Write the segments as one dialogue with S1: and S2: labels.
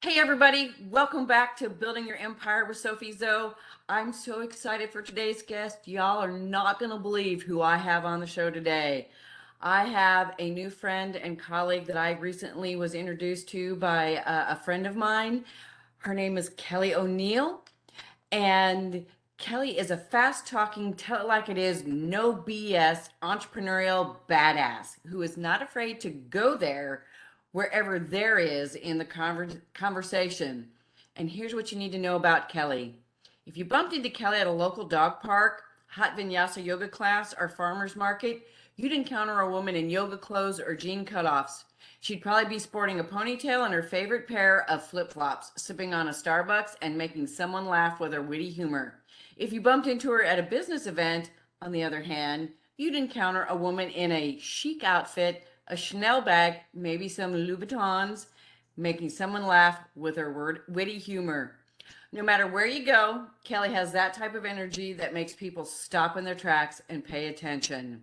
S1: Hey everybody, welcome back to Building Your Empire with SophieZo. I'm so excited for today's guest. Y'all are not going to believe who I have on the show today. I have a new friend and colleague that I recently was introduced to by a friend of mine. Her name is Kelly O'Neill, and Kelly is a fast-talking, tell it like it is, no BS entrepreneurial badass who is not afraid to go there wherever there is in the conversation. And here's what you need to know about Kelly. If you bumped into Kelly at a local dog park, hot vinyasa yoga class, or farmer's market, you'd encounter a woman in yoga clothes or jean cutoffs. She'd probably be sporting a ponytail and her favorite pair of flip-flops, sipping on a Starbucks and making someone laugh with her witty humor. If you bumped into her at a business event, on the other hand, you'd encounter a woman in a chic outfit, a Chanel bag, maybe some Louboutins, making someone laugh with her witty humor. No matter where you go, Kelly has that type of energy that makes people stop in their tracks and pay attention.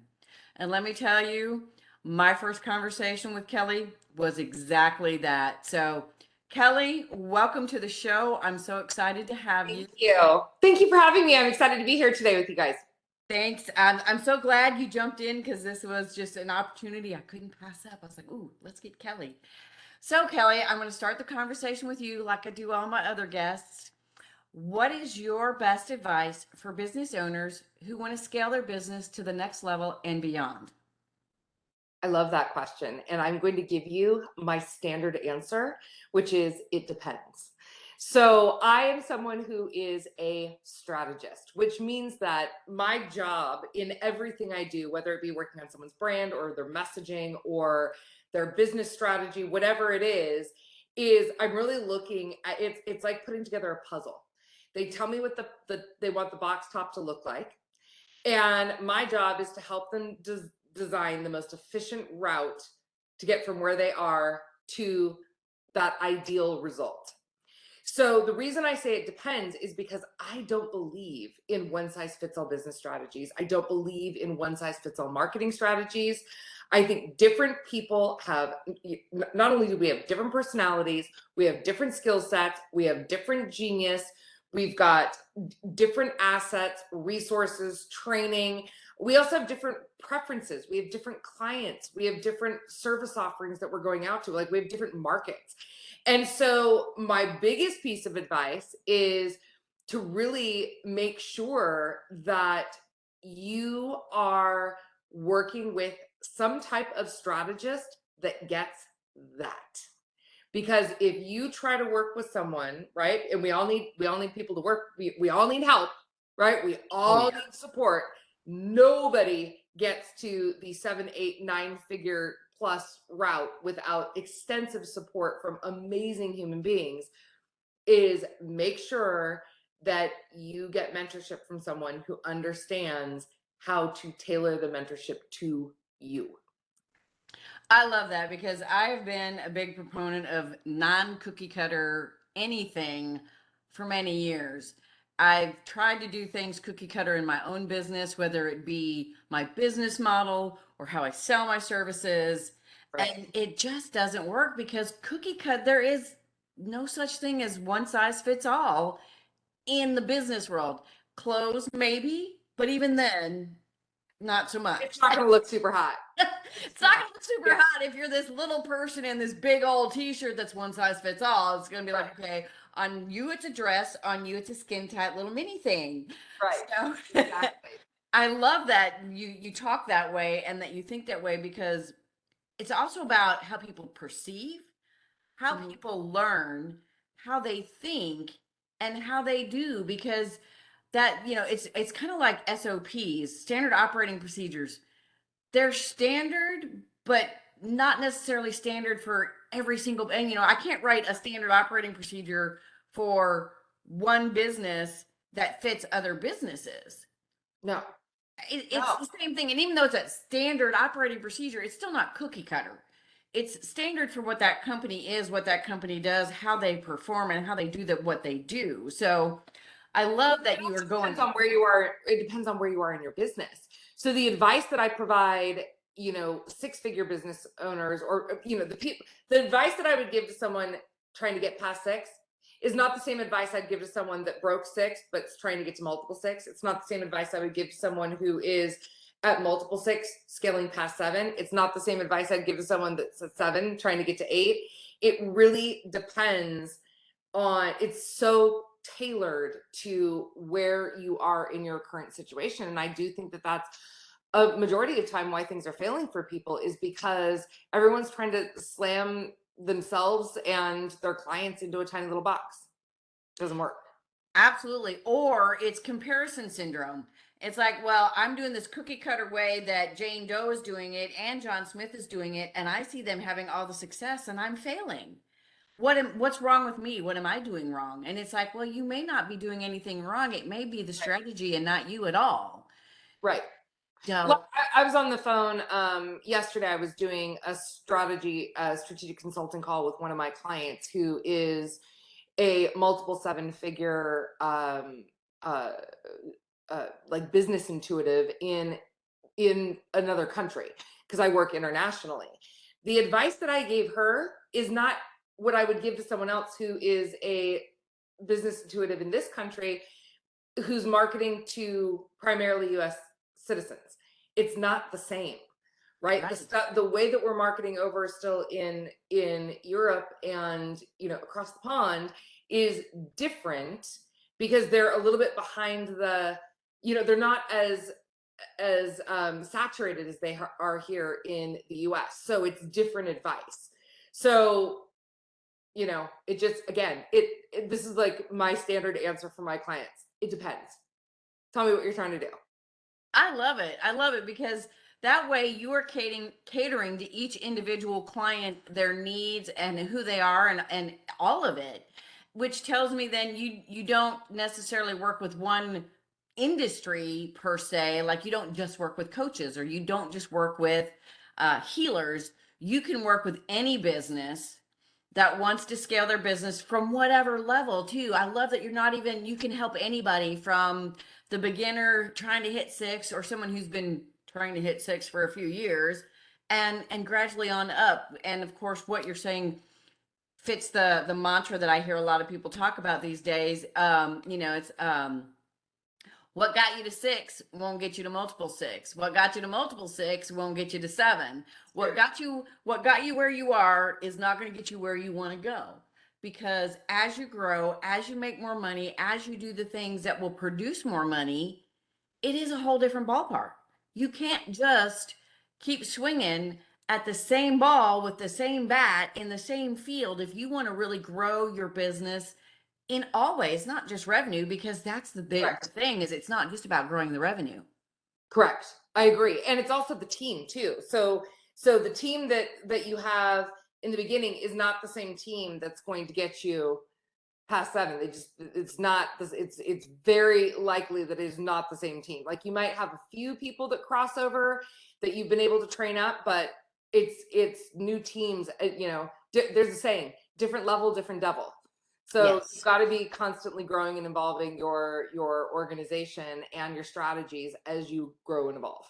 S1: And let me tell you, my first conversation with Kelly was exactly that. So, Kelly, welcome to the show. I'm so excited to have you.
S2: Thank you. Thank you for having me. I'm excited to be here today with you guys.
S1: Thanks. I'm so glad you jumped in because this was just an opportunity I couldn't pass up. I was like, ooh, let's get Kelly. So, Kelly, I'm going to start the conversation with you like I do all my other guests. What is your best advice for business owners who want to scale their business to the next level and beyond?
S2: I love that question. And I'm going to give you my standard answer, which is it depends. So I am someone who is a strategist, which means that my job in everything I do, whether it be working on someone's brand or their messaging or their business strategy, whatever it is I'm really looking at it. It's like putting together a puzzle. They tell me what they want the box top to look like. And my job is to help them design the most efficient route to get from where they are to that ideal result. So the reason I say it depends is because I don't believe in one size fits all business strategies. I don't believe in one size fits all marketing strategies. I think different people have, not only do we have different personalities, we have different skill sets, we have different genius, we've got different assets, resources, training. We also have different preferences. We have different clients. We have different service offerings that we're going out to. Like we have different markets. And so my biggest piece of advice is to really make sure that you are working with some type of strategist that gets that. Because if you try to work with someone, right, and we all need people to work, we all need help, right? We all need support. Nobody gets to the 7, 8, 9 figure plus route without extensive support from amazing human beings. Is make sure that you get mentorship from someone who understands how to tailor the mentorship to you.
S1: I love that because I've been a big proponent of non cookie cutter anything for many years. I've tried to do things cookie cutter in my own business, whether it be my business model or how I sell my services.
S2: Right.
S1: And it just doesn't work because there is no such thing as one size fits all in the business world. Clothes, maybe, but even then, not so much.
S2: It's not going to look super hot.
S1: It's not gonna look super hot if you're this little person in this big old t-shirt that's one size fits all. It's gonna be like, okay, on you it's a dress, on you it's a skin tight little mini thing.
S2: Right.
S1: So
S2: Exactly.
S1: I love that you talk that way and that you think that way because it's also about how people perceive, how people learn, how they think, and how they do because that, it's kind of like SOPs, standard operating procedures. They're standard, but not necessarily standard for every single. And I can't write a standard operating procedure for one business that fits other businesses.
S2: No.
S1: It's
S2: No.
S1: the same thing. And even though it's a standard operating procedure, it's still not cookie cutter. It's standard for what that company is, what that company does, how they perform, and how they do what they do. So I love that you are going.
S2: Depends on where you are. It depends on where you are in your business. So the advice that I provide, 6-figure business owners, or the advice that I would give to someone trying to get past 6 is not the same advice I'd give to someone that broke 6 but's trying to get to multiple 6. It's not the same advice I would give to someone who is at multiple 6 scaling past 7. It's not the same advice I'd give to someone that's at 7 trying to get to 8. It really depends on, it's so tailored to where you are in your current situation. And I do think that that's a majority of time why things are failing for people, is because everyone's trying to slam themselves and their clients into a tiny little box. It doesn't work.
S1: Absolutely. Or it's comparison syndrome. It's like, well, I'm doing this cookie cutter way that Jane Doe is doing it and John Smith is doing it, and I see them having all the success and I'm failing. What's wrong with me? What am I doing wrong? And it's like, well, you may not be doing anything wrong. It may be the strategy and not you at all.
S2: Right.
S1: So,
S2: Well, I was on the phone yesterday. I was doing a strategic consulting call with one of my clients who is a multiple 7-figure like business intuitive in another country, because I work internationally. The advice that I gave her is not what I would give to someone else who is a business intuitive in this country who's marketing to primarily US citizens. It's not the same, right?
S1: right.
S2: The way that we're marketing over still in Europe and, you know, across the pond is different, because they're a little bit behind the, you know, they're not as saturated as they are here in the US. So it's different advice. So, you know, it just, again, this is like my standard answer for my clients. It depends. Tell me what you're trying to do.
S1: I love it. I love it because that way you are catering to each individual client, their needs and who they are, and all of it, which tells me then you don't necessarily work with one industry per se. Like you don't just work with coaches, or you don't just work with healers. You can work with any business that wants to scale their business from whatever level too. I love that you're not even, you can help anybody from the beginner trying to hit 6, or someone who's been trying to hit 6 for a few years, and gradually on up. And of course what you're saying fits the mantra that I hear a lot of people talk about these days. You know, it's what got you to 6 won't get you to multiple 6. What got you to multiple 6 won't get you to 7. What got you where you are is not going to get you where you want to go. Because as you grow, as you make more money, as you do the things that will produce more money, it is a whole different ballpark. You can't just keep swinging at the same ball with the same bat in the same field if you want to really grow your business in all ways, not just revenue, because that's the big thing, is it's not just about growing the revenue.
S2: Correct. I agree. And it's also the team too. So the team that you have in the beginning is not the same team that's going to get you past 7. It's not, it's very likely that it is not the same team. Like you might have a few people that cross over that you've been able to train up, but it's new teams. You know, there's a saying, different level, different devil. So
S1: Yes.
S2: you've got to be constantly growing and evolving your organization and your strategies as you grow and evolve.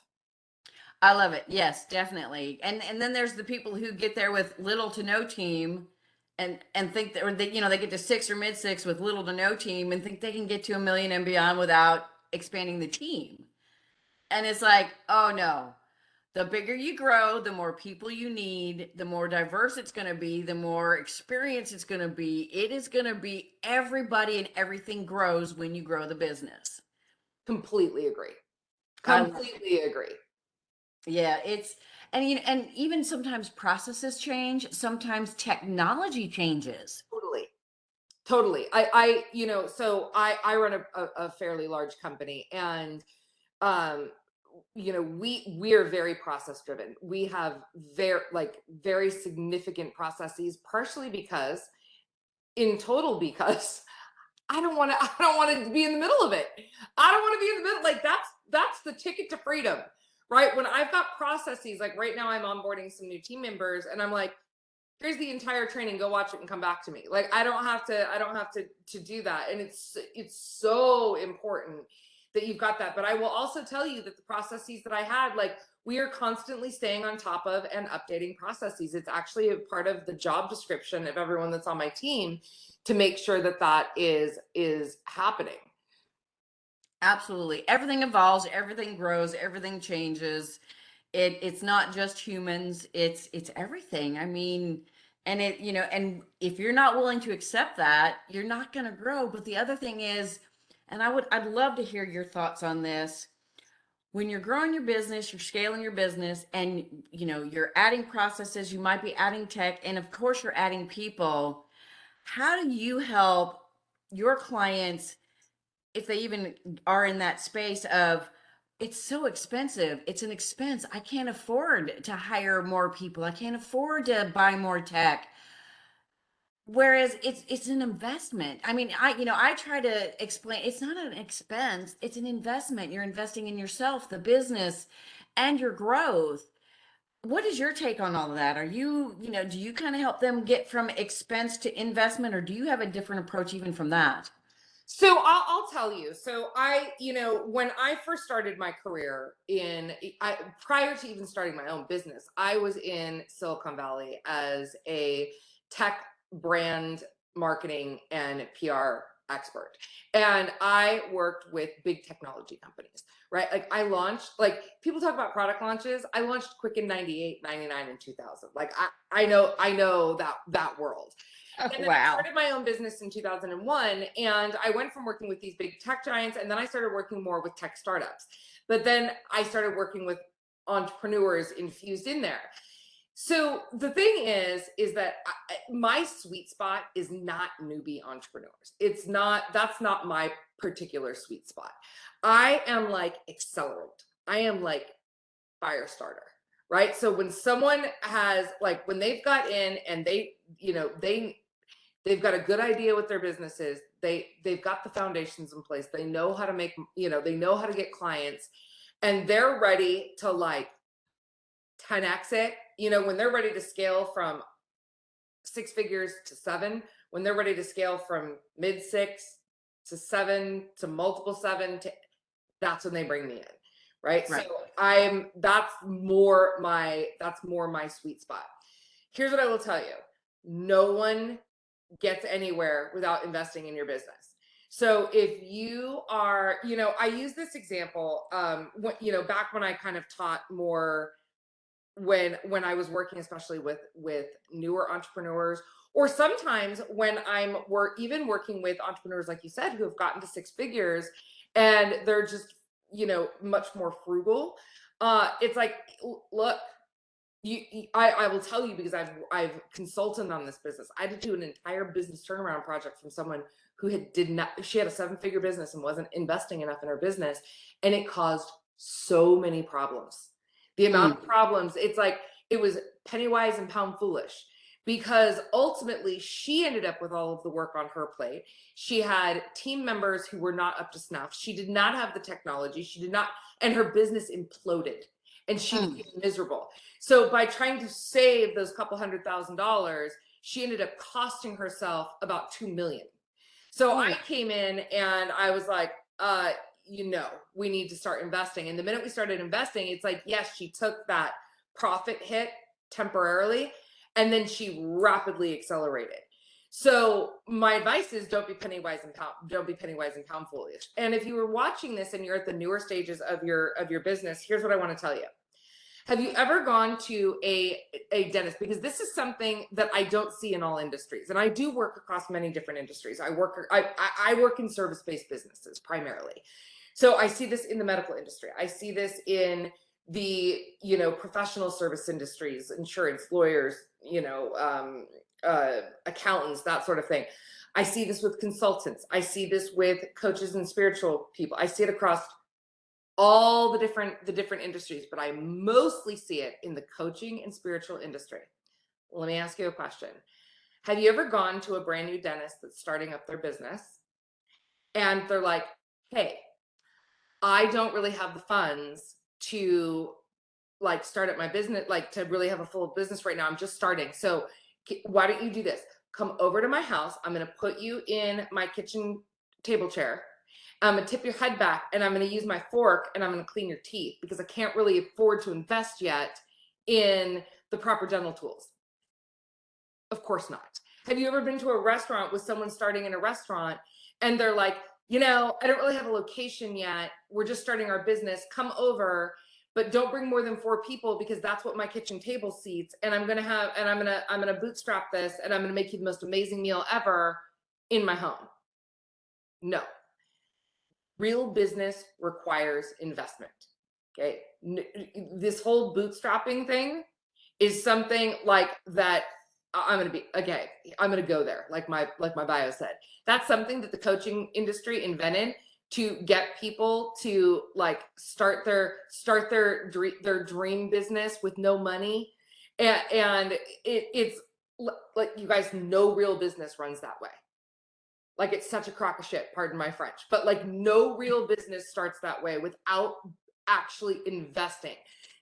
S1: I love it. Yes, definitely. And then there's the people who get there with little to no team, and think that, or they, you know, they get to 6 or mid 6 with little to no team and think they can get to a million and beyond without expanding the team. And it's like, oh no. The bigger you grow, the more people you need, the more diverse it's going to be, the more experience it's going to be. It is going to be everybody, and everything grows when you grow the business.
S2: Completely agree.
S1: I,
S2: Completely agree.
S1: yeah, it's, and you know, and even sometimes processes change, sometimes technology changes.
S2: Totally. I you know, so I run a fairly large company, and you know, we are very process driven. We have very significant processes, partially because because I don't want to be in the middle of it. I don't want to be in the middle. Like that's the ticket to freedom, right? When I've got processes, like right now I'm onboarding some new team members, and I'm like, here's the entire training, go watch it and come back to me. Like I don't have to do that. And it's so important that you've got that. But I will also tell you that the processes that I had, like, we are constantly staying on top of and updating processes. It's actually a part of the job description of everyone that's on my team to make sure that that is happening.
S1: Absolutely. Everything evolves, everything grows, everything changes. It's not just humans, it's everything. I mean, and it, you know, and if you're not willing to accept that, you're not going to grow. But the other thing is, and I'd love to hear your thoughts on this. When you're growing your business, you're scaling your business, and you know, you're adding processes, you might be adding tech, and of course you're adding people. How do you help your clients if they even are in that space of it's so expensive, it's an expense, I can't afford to hire more people, I can't afford to buy more tech, whereas it's an investment. I mean, I try to explain it's not an expense, it's an investment. You're investing in yourself, the business, and your growth. What is your take on all of that? Are you, do you kind of help them get from expense to investment, or do you have a different approach even from that?
S2: So I'll tell you. So when I first started my career prior to even starting my own business, I was in Silicon Valley as a tech brand marketing and PR expert. And I worked with big technology companies, right? Like I launched, like people talk about product launches. I launched Quick in 98, 99, and 2000. Like I know that world.
S1: Oh,
S2: And then I
S1: wow.
S2: started my own business in 2001, and I went from working with these big tech giants, and then I started working more with tech startups. But then I started working with entrepreneurs infused in there. So the thing is that my sweet spot is not newbie entrepreneurs. That's not my particular sweet spot. I am like accelerant. I am like fire starter, right? So when someone has, like, when they've got in and they've got a good idea what their business is, they've got the foundations in place, they know how to make, they know how to get clients, and they're ready to like 10x it, when they're ready to scale from 6 figures to 7, when they're ready to scale from mid 6 to 7 to multiple 7 to, that's when they bring me in, right?
S1: Right.
S2: So that's more my sweet spot. Here's what I will tell you. No one gets anywhere without investing in your business. So if you are, I use this example, back when I kind of taught more, when I was working, especially with newer entrepreneurs, or sometimes when we're even working with entrepreneurs, like you said, who have gotten to 6 figures and they're just, much more frugal. It's like, look, I will tell you, because I've consulted on this business. I did do an entire business turnaround project from someone who she had a 7-figure business and wasn't investing enough in her business, and it caused so many problems. The amount of problems, it's like it was penny wise and pound foolish, because ultimately she ended up with all of the work on her plate. She had team members who were not up to snuff. She did not have the technology. She did not, and her business imploded, and she became miserable. So by trying to save those couple $100,000, she ended up costing herself about 2 million. So I came in and I was like, we need to start investing. And the minute we started investing, it's like, yes, she took that profit hit temporarily, and then she rapidly accelerated. So my advice is don't be penny wise and pound foolish. And if you were watching this and you're at the newer stages of your business, here's what I want to tell you. Have you ever gone to a dentist? Because this is something that I don't see in all industries. And I do work across many different industries. I work in service-based businesses primarily. So I see this in the medical industry. I see this in the, professional service industries, insurance, lawyers, accountants, that sort of thing. I see this with consultants. I see this with coaches and spiritual people. I see it across all the different industries, but I mostly see it in the coaching and spiritual industry. Let me ask you a question. Have you ever gone to a brand new dentist that's starting up their business and they're like, hey, I don't really have the funds to like start up my business, like to really have a full business right now. I'm just starting. So why don't you do this? Come over to my house. I'm going to put you in my kitchen table chair, I'm gonna tip your head back and I'm gonna use my fork and I'm gonna clean your teeth because I can't really afford to invest yet in the proper dental tools. Of course not. Have you ever been to a restaurant with someone starting in a restaurant and they're like, I don't really have a location yet. We're just starting our business. Come over, but don't bring more than 4 people because that's what my kitchen table seats. And I'm gonna bootstrap this and I'm gonna make you the most amazing meal ever in my home. No. Real business requires investment. Okay. This whole bootstrapping thing is something like that. I'm going to go there. Like my bio said, that's something that the coaching industry invented to get people to like start their dream business with no money. And it's like, you guys know, real business runs that way. Like, it's such a crock of shit, pardon my French, but like no real business starts that way without actually investing.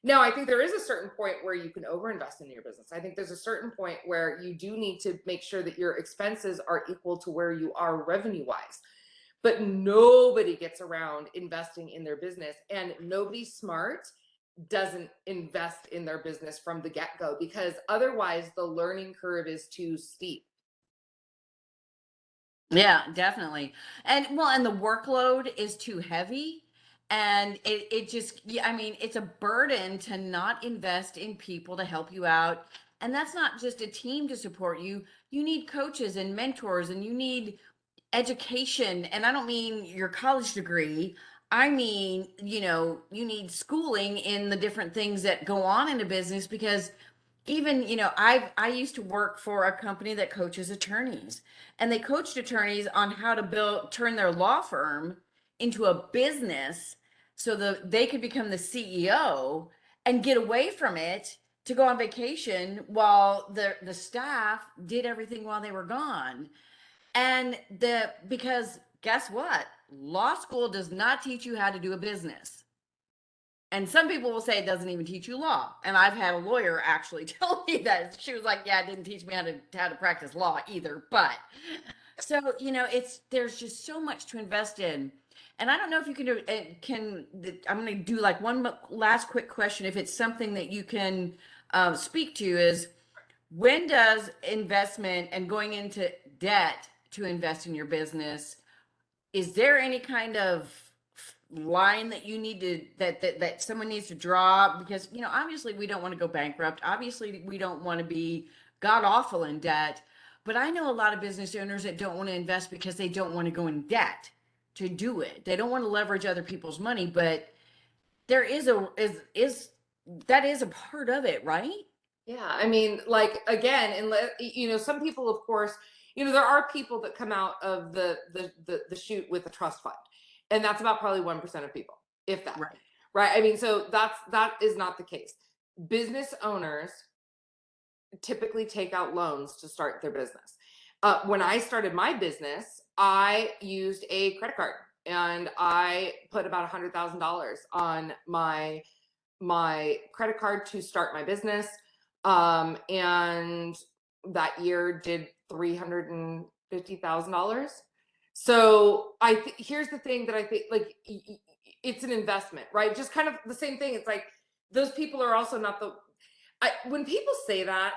S2: Now, I think there is a certain point where you can overinvest in your business. I think there's a certain point where you do need to make sure that your expenses are equal to where you are revenue wise. But nobody gets around investing in their business, and nobody smart doesn't invest in their business from the get-go, because otherwise the learning curve is too steep.
S1: Yeah, definitely. And the workload is too heavy. And it just, yeah, I mean, it's a burden to not invest in people to help you out. And that's not just a team to support you. You need coaches and mentors, and you need education. And I don't mean your college degree. I mean, you need schooling in the different things that go on in a business, because even I used to work for a company that coaches attorneys, and they coached attorneys on how to turn their law firm into a business so that they could become the CEO and get away from it to go on vacation while the staff did everything while they were gone. And because guess what, law school does not teach you how to do a business. And some people will say it doesn't even teach you law. And I've had a lawyer actually tell me that. She was like, yeah, it didn't teach me how to practice law either. But so, there's just so much to invest in. And I don't know if you I'm going to do like one last quick question. If it's something that you can speak to, is when does investment and going into debt to invest in your business, is there any kind of line that you need to that someone needs to draw? Because obviously we don't want to go bankrupt, obviously we don't want to be god awful in debt, but I know a lot of business owners that don't want to invest because they don't want to go in debt to do it. They don't want to leverage other people's money, but there is that is a part of it, right?
S2: Yeah, I mean, like, again, and some people, of course, there are people that come out of the chute with a trust fund, and that's about probably 1% of people, if that.
S1: Right.
S2: Right. I mean, so that is not the case. Business owners typically take out loans to start their business. When I started my business, I used a credit card, and I put about $100,000 on my credit card to start my business. And that year did $350,000. So here's the thing that I think, like, it's an investment, right? Just kind of the same thing. It's like, those people are also not when people say that,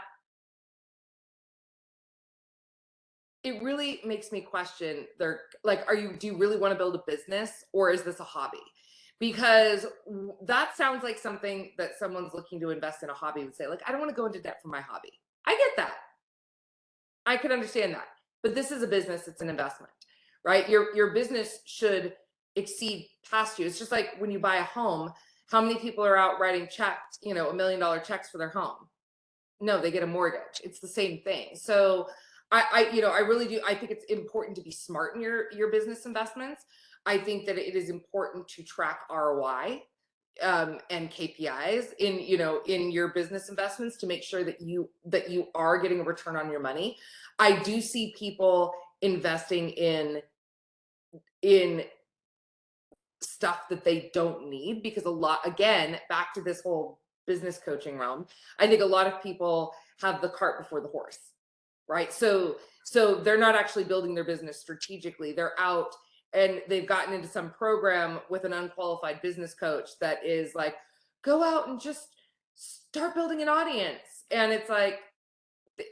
S2: it really makes me question their, like, do you really want to build a business, or is this a hobby? Because that sounds like something that someone's looking to invest in a hobby would say, like, I don't want to go into debt for my hobby. I get that. I could understand that. But this is a business, it's an investment, right? Your business should exceed past you. It's just like when you buy a home, how many people are out writing checks, $1 million checks for their home? No, they get a mortgage. It's the same thing. So I really do. I think it's important to be smart in your business investments. I think that it is important to track ROI and KPIs in your business investments to make sure that you are getting a return on your money. I do see people investing in stuff that they don't need, because again, back to this whole business coaching realm, I think a lot of people have the cart before the horse, right? So they're not actually building their business strategically. They're out and they've gotten into some program with an unqualified business coach that is like, go out and just start building an audience. And it's like,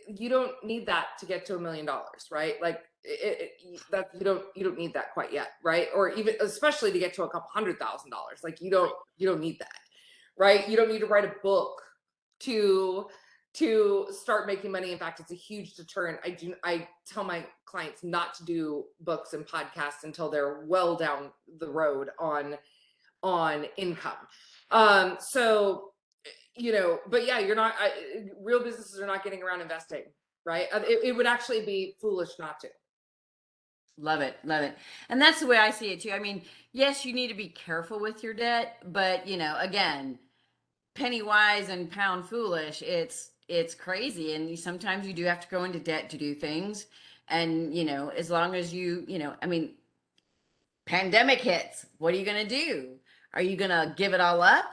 S2: you don't need that to get to $1 million, right? Like that you don't need that quite yet, right? Or even especially to get to a couple $100,000. Like you don't need that, right? You don't need to write a book to start making money. In fact, it's a huge deterrent. I tell my clients not to do books and podcasts until they're well down the road on income. So but yeah, real businesses are not getting around investing, right? It would actually be foolish not to.
S1: Love it. Love it. And that's the way I see it too. I mean, yes, you need to be careful with your debt, but again, penny wise and pound foolish. It's crazy. And sometimes you do have to go into debt to do things. And, as long as I mean, pandemic hits, what are you going to do? Are you going to give it all up?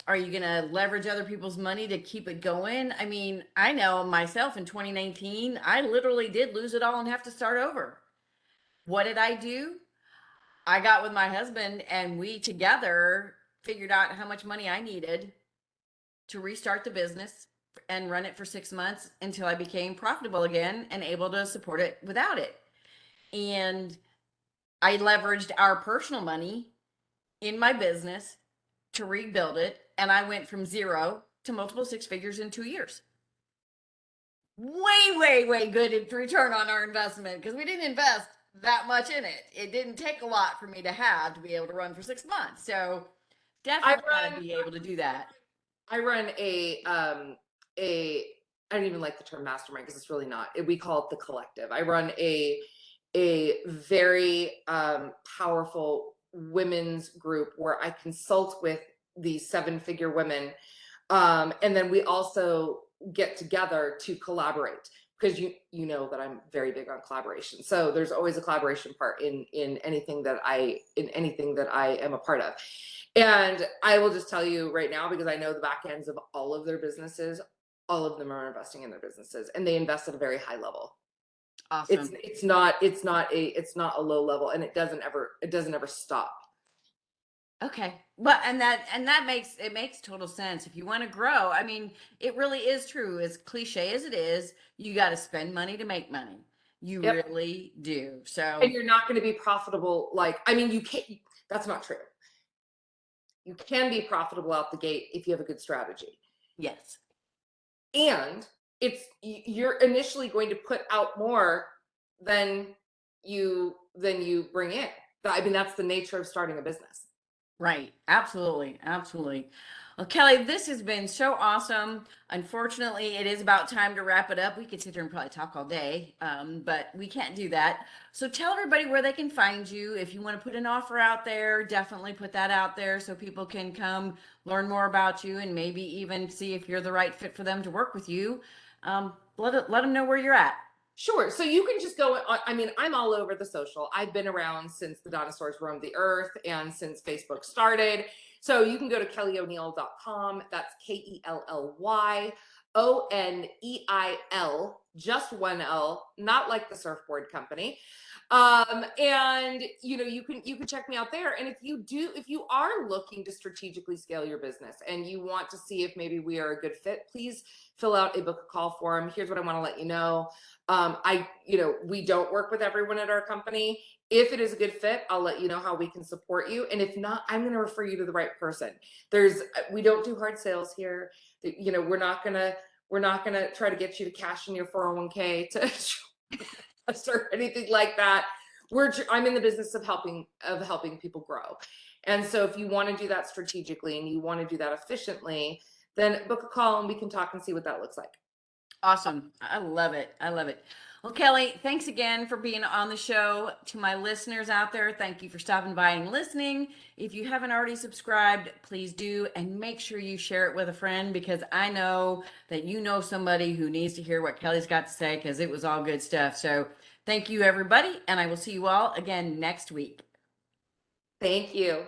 S1: Are you going to leverage other people's money to keep it going? I mean, I know myself in 2019, I literally did lose it all and have to start over. What did I do? I got with my husband and we together figured out how much money I needed to restart the business and run it for 6 months until I became profitable again and able to support it without it. And I leveraged our personal money in my business to rebuild it. And I went from 0 to multiple 6 figures in 2 years. Way, way, way good return on our investment because we didn't invest that much in it. It didn't take a lot for me to have to be able to run for 6 months. So definitely got to be able to do that.
S2: I run I don't even like the term mastermind because it's really not. We call it the collective. I run a very powerful women's group where I consult with these 7-figure women. And then we also get together to collaborate because you know that I'm very big on collaboration. So there's always a collaboration part in anything that I am a part of. And I will just tell you right now, because I know the back ends of all of their businesses, all of them are investing in their businesses and they invest at a very high level.
S1: Awesome.
S2: It's not a low level, and it doesn't ever stop.
S1: Okay. Well, and that makes total sense. If you want to grow, I mean, it really is true. As cliche as it is, you got to spend money to make money. You really do. So,
S2: and you're not going to be profitable. You can't, that's not true. You can be profitable out the gate if you have a good strategy.
S1: Yes.
S2: And you're initially going to put out more than you bring in. I mean, that's the nature of starting a business.
S1: Right. Absolutely. Absolutely. Well, Kelly, this has been so awesome. Unfortunately, it is about time to wrap it up. We could sit here and probably talk all day, but we can't do that. So tell everybody where they can find you. If you want to put an offer out there, definitely put that out there so people can come learn more about you and maybe even see if you're the right fit for them to work with you. Let them know where you're at.
S2: Sure. So you can just go on. I mean, I'm all over the social. I've been around since the dinosaurs roamed the earth and since Facebook started. So you can go to kellyoneil.com. That's KELLYONEIL, just one L, not like the surfboard company. And you can check me out there. And if you are looking to strategically scale your business and you want to see if maybe we are a good fit, please fill out a book a call form. Here's what I want to let you know. We don't work with everyone at our company. If it is a good fit, I'll let you know how we can support you. And if not, I'm going to refer you to the right person. We don't do hard sales here. We're not going to try to get you to cash in your 401k or anything like that. I'm in the business of helping people grow. And so if you want to do that strategically and you want to do that efficiently, then book a call and we can talk and see what that looks like.
S1: Awesome. I love it. I love it. Well, Kelly, thanks again for being on the show. To my listeners out there, thank you for stopping by and listening. If you haven't already subscribed, please do, and make sure you share it with a friend because I know that you know somebody who needs to hear what Kelly's got to say because it was all good stuff. So thank you, everybody, and I will see you all again next week.
S2: Thank you.